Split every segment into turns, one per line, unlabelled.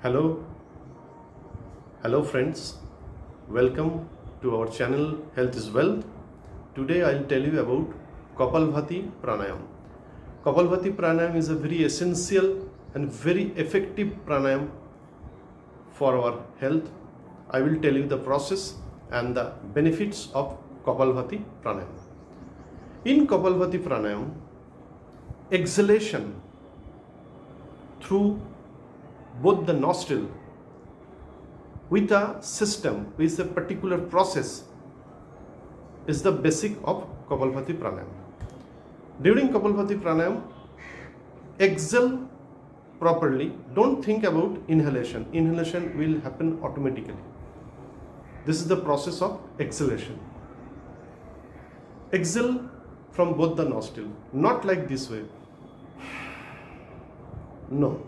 Hello, hello friends. Welcome to our channel Health is Wealth. Today I'll tell you about KAPALBHATI Pranayam. KAPALBHATI Pranayam is a very essential and very effective pranayam for our health. I will tell you the process and the benefits of KAPALBHATI Pranayam. In KAPALBHATI Pranayam, exhalation through both the nostril with a system with a particular process is the basic of KAPALBHATI Pranayam. During KAPALBHATI Pranayam, exhale properly. Don't think about inhalation. Inhalation will happen automatically. This is the process of exhalation. Exhale from both the nostril, not like this way. No.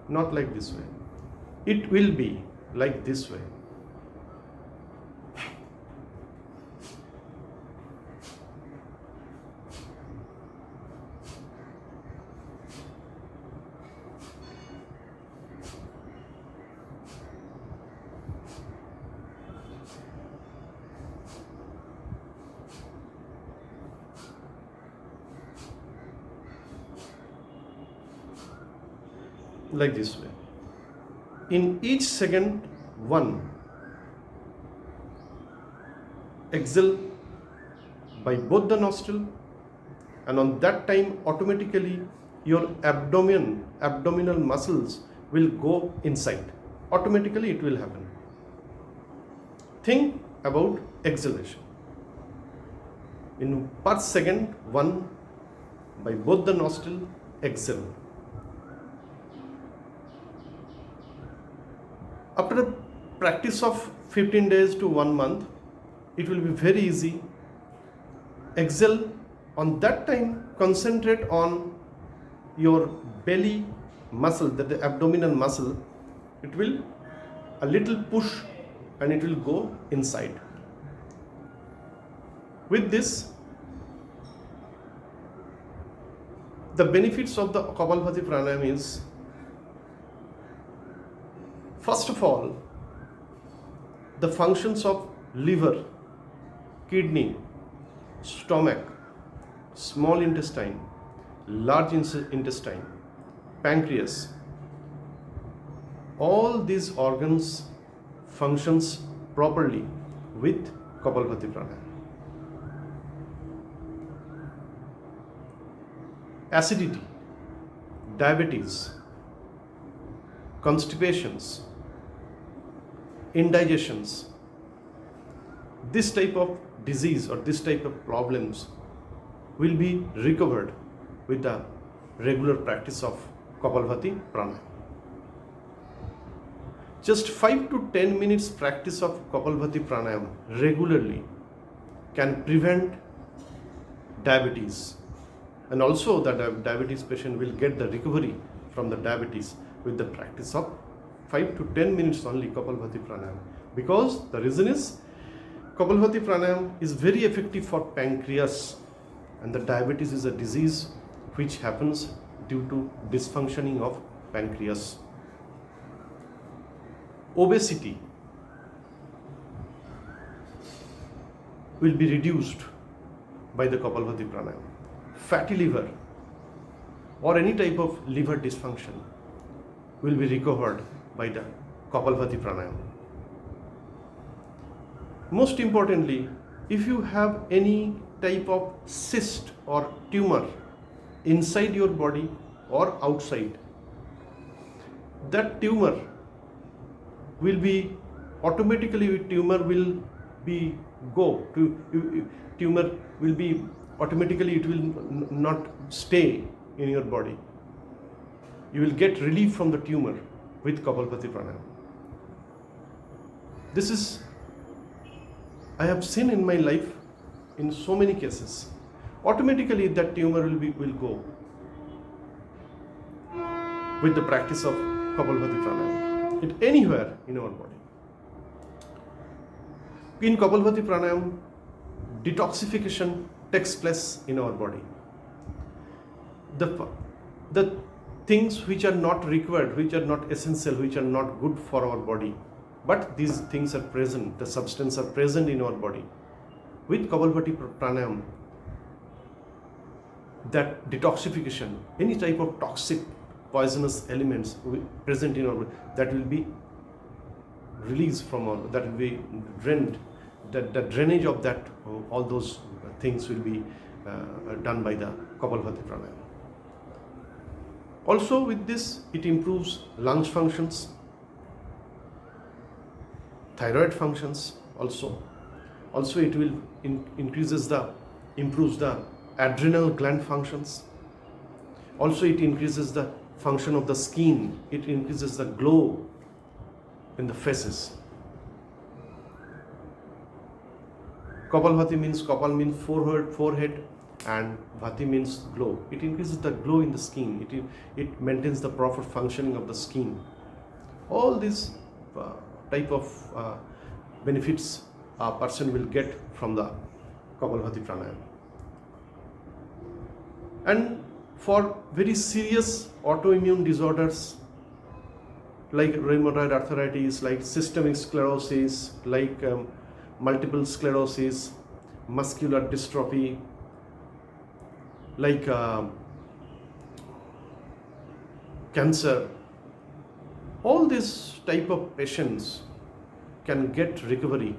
Not like this way. It will be like this way. Like this way. In each second, one. Exhale by both the nostril, and on that time automatically your abdominal muscles will go inside. Automatically it will happen. Think about exhalation. In per second, one by both the nostril, exhale. After a practice of 15 days to 1 month, it will be very easy. Exhale. On that time, concentrate on your belly muscle, the abdominal muscle. It will a little push and it will go inside. With this, the benefits of the KAPALBHATI Pranayam is, first of all, the functions of liver, kidney, stomach, small intestine, large intestine, pancreas, all these organs functions properly with KAPALBHATI Pranayam. Acidity, diabetes, constipations, indigestions, this type of disease or this type of problems will be recovered with the regular practice of KAPALBHATI Pranayam. Just 5 to 10 minutes practice of KAPALBHATI Pranayam regularly can prevent diabetes, and also the diabetes patient will get the recovery from the diabetes with the practice of 5 to 10 minutes only KAPALBHATI Pranayam. Because the reason is, KAPALBHATI Pranayam is very effective for pancreas, and the diabetes is a disease which happens due to dysfunctioning of pancreas. Obesity will be reduced by the KAPALBHATI Pranayam. Fatty liver or any type of liver dysfunction will be recovered by the KAPALBHATI Pranayam. Most importantly, if you have any type of cyst or tumor inside your body or outside, that tumor will be automatically, tumor will be automatically, it will not stay in your body. You will get relief from the tumor with KAPALBHATI Pranayam. This is, I have seen in my life in so many cases. Automatically that tumor will go with the practice of KAPALBHATI Pranayam anywhere in our body. In KAPALBHATI Pranayam, detoxification takes place in our body. The things which are not required, which are not essential, which are not good for our body. But these things are present, the substance are present in our body. With Kapalbhati Pranayam, that detoxification, any type of toxic, poisonous elements present in our body, that will be released from our, that will be drained, that the drainage of that, all those things will be done by the Kapalbhati Pranayam. Also with this, it improves lungs functions, thyroid functions also. Also it will improves the adrenal gland functions. Also it increases the function of the skin. It increases the glow in the faces. Kapalbhati means, Kapal means forehead, and Bhati means glow. It increases the glow in the skin. It maintains the proper functioning of the skin. All these type of benefits a person will get from the Kapalbhati Pranayam. And for very serious autoimmune disorders like rheumatoid arthritis, like systemic sclerosis, like multiple sclerosis, muscular dystrophy, like cancer, all this type of patients can get recovery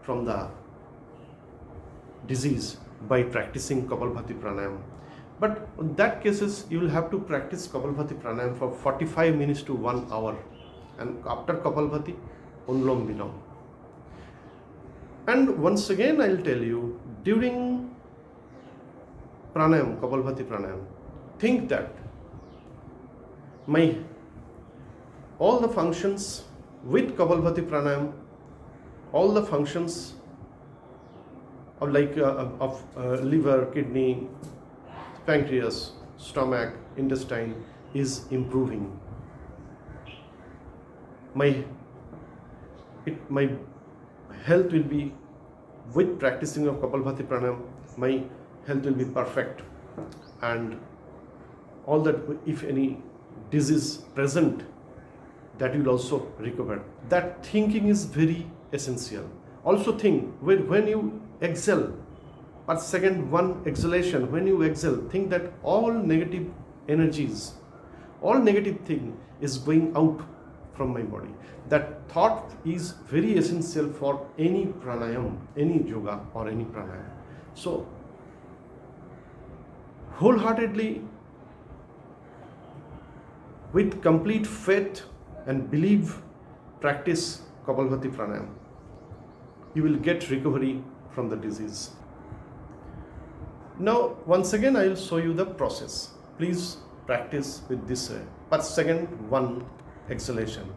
from the disease by practicing Kapalbhati Pranayam. But in that cases, you will have to practice Kapalbhati Pranayam for 45 minutes to 1 hour, and after Kapalbhati, Anulom Vilom. And once again, I will tell you, during Pranayam, Kapalbhati Pranayam, think that all the functions with Kapalbhati Pranayam, all the functions of liver, kidney, pancreas, stomach, intestine is improving. My health will be, with practicing of Kapalbhati Pranayam, my health will be perfect, and all that, if any disease present, that will also recover. That thinking is very essential. Also think, when you exhale, per second one exhalation, when you exhale, think that all negative energies, all negative thing is going out from my body. That thought is very essential for any pranayam, any yoga or any pranayam. So wholeheartedly, with complete faith and belief, practice Kapalbhati Pranayam. You will get recovery from the disease. Now, once again, I will show you the process. Please practice with this per second one exhalation.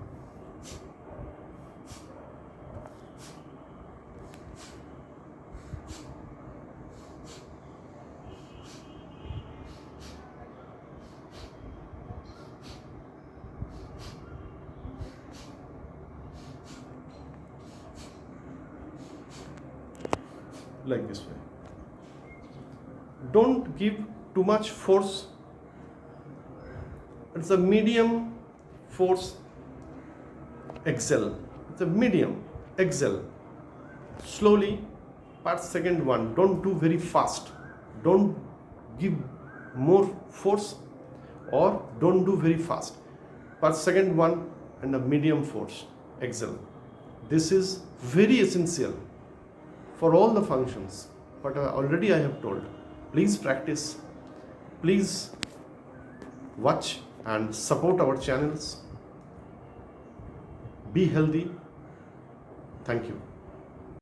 Like this way. Don't give too much force. It's a medium force exhale. It's a medium exhale. Slowly, per second one. Don't do very fast. Don't give more force, or don't do very fast. Per second one, and a medium force exhale. This is very essential for all the functions, but already I have told. Please practice, please watch and support our channels. Be healthy. Thank you.